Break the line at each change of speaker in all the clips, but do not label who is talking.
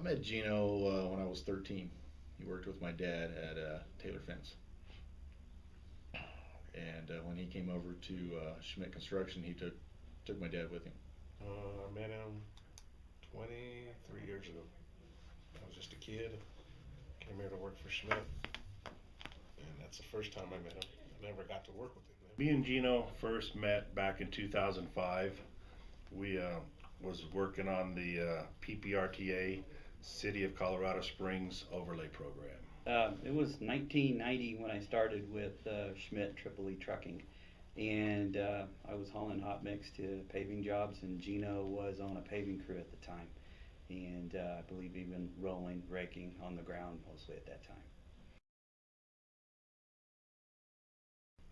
met Geno when I was 13. He worked with my dad at Taylor Fence. And when he came over to Schmidt Construction, he took my dad with him.
I met him 23 years ago. I was just a kid. Came here to work for Schmidt, and that's the first time I met him. I never got to work with him.
Me and Geno first met back in 2005. We was working on the PPRTA City of Colorado Springs overlay program.
It was 1990 when I started with Schmidt Triple E Trucking, and I was hauling hot mix to paving jobs, and Geno was on a paving crew at the time, and I believe even rolling, raking on the ground mostly at that time.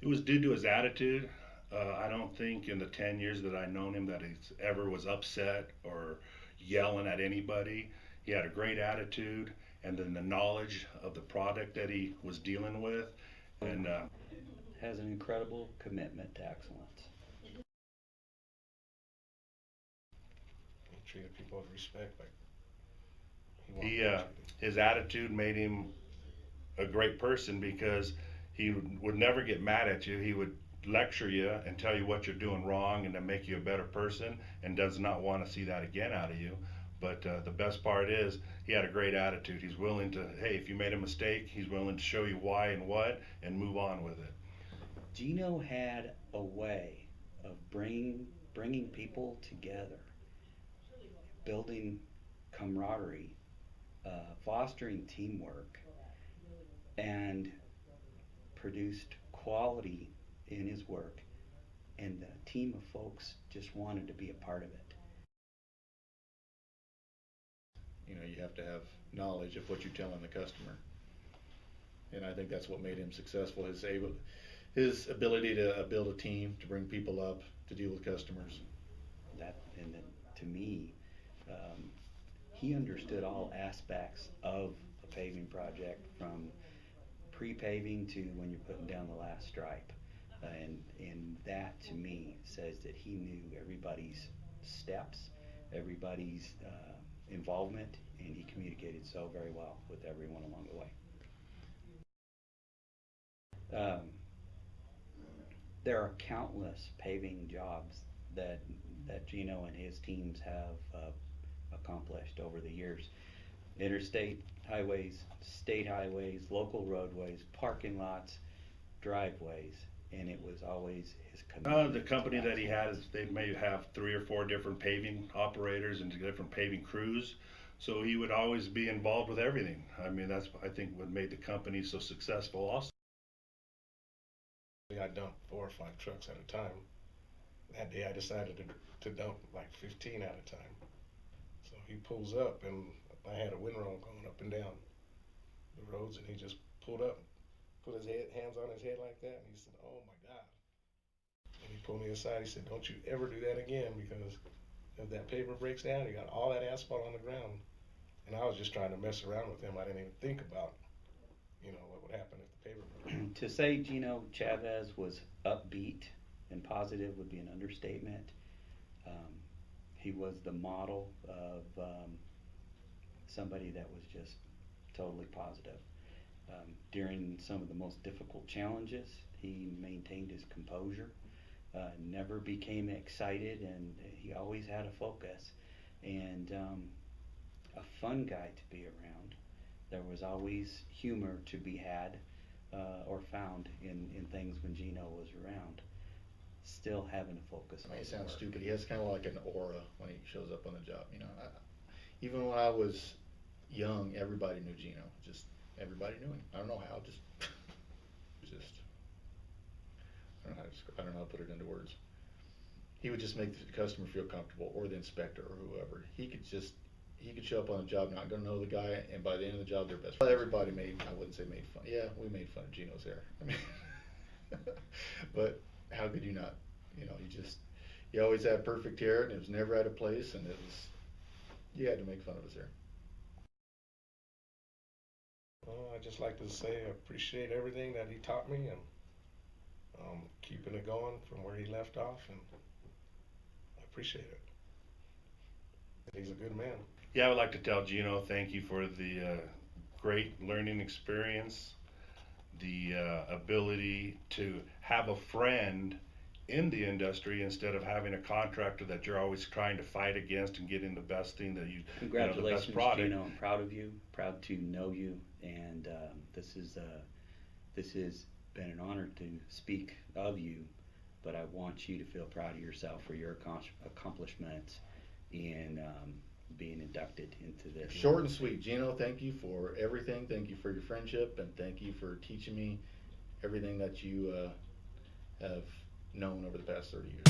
It was due to his attitude. I don't think in the 10 years that I've known him that he ever was upset or yelling at anybody. He had a great attitude, and then the knowledge of the product that he was dealing with, and
has an incredible commitment to excellence.
He treated people with respect, like
his attitude made him a great person because he would never get mad at you. He would lecture you and tell you what you're doing wrong and to make you a better person, and does not want to see that again out of you. But the best part is he had a great attitude. He's willing to, hey, if you made a mistake, he's willing to show you why and what and move on with it.
Geno had a way of bringing people together, building camaraderie, fostering teamwork, and produced quality in his work, and the team of folks just wanted to be a part of it.
You know, you have to have knowledge of what you're telling the customer, and I think that's what made him successful. His ability to build a team, to bring people up, to deal with customers.
And then to me, he understood all aspects of a paving project, from pre-paving to when you're putting down the last stripe, and that to me says that he knew everybody's steps, everybody's involvement, and he communicated so very well with everyone along the way. There are countless paving jobs that Geno and his teams have accomplished over the years. Interstate highways, state highways, local roadways, parking lots, driveways, and it was always his commitment.
The company that he has, they may have 3 or 4 different paving operators and different paving crews, so he would always be involved with everything. I mean, that's, I think, what made the company so successful also.
I dumped 4 or 5 trucks at a time. That day I decided to dump like 15 at a time. So he pulls up, and I had a windrow going up and down the roads, and he just pulled up, put his hands on his head like that, and he said, "Oh my God." And he pulled me aside. He said, "Don't you ever do that again, because if that paver breaks down, you got all that asphalt on the ground." And I was just trying to mess around with him. I didn't even think about, what would happen if the paver broke down.
To say Geno Chavez was upbeat and positive would be an understatement. He was the model of somebody that was just totally positive. During some of the most difficult challenges, he maintained his composure, never became excited, and he always had a focus, and a fun guy to be around. There was always humor to be had or found in things when Geno was around. Still having a focus.
It may sound stupid. He has kind of like an aura when he shows up on the job. Even when I was young, everybody knew Geno. Just everybody knew him. I don't know how. Just I don't know how to describe, I don't know how to put it into words. He would just make the customer feel comfortable, or the inspector, or whoever. He could show up on a job, not gonna know the guy, and by the end of the job, they're best friends. Everybody I wouldn't say made fun. Yeah, we made fun of Geno's hair. I mean, but how could you not? He always had perfect hair, and it was never out of place, and you had to make fun of his hair.
I just like to say I appreciate everything that he taught me, and keeping it going from where he left off, and I appreciate it. He's a good man.
Yeah, I would like to tell Geno thank you for the great learning experience, the ability to have a friend in the industry instead of having a contractor that you're always trying to fight against and getting the best thing that you know, the best
Congratulations,
product.
Geno. I'm proud of you. Proud to know you, and this has been an honor to speak of you. But I want you to feel proud of yourself for your accomplishments in being inducted into this.
Short and sweet. Geno, thank you for everything. Thank you for your friendship, and thank you for teaching me everything that you have known over the past 30 years.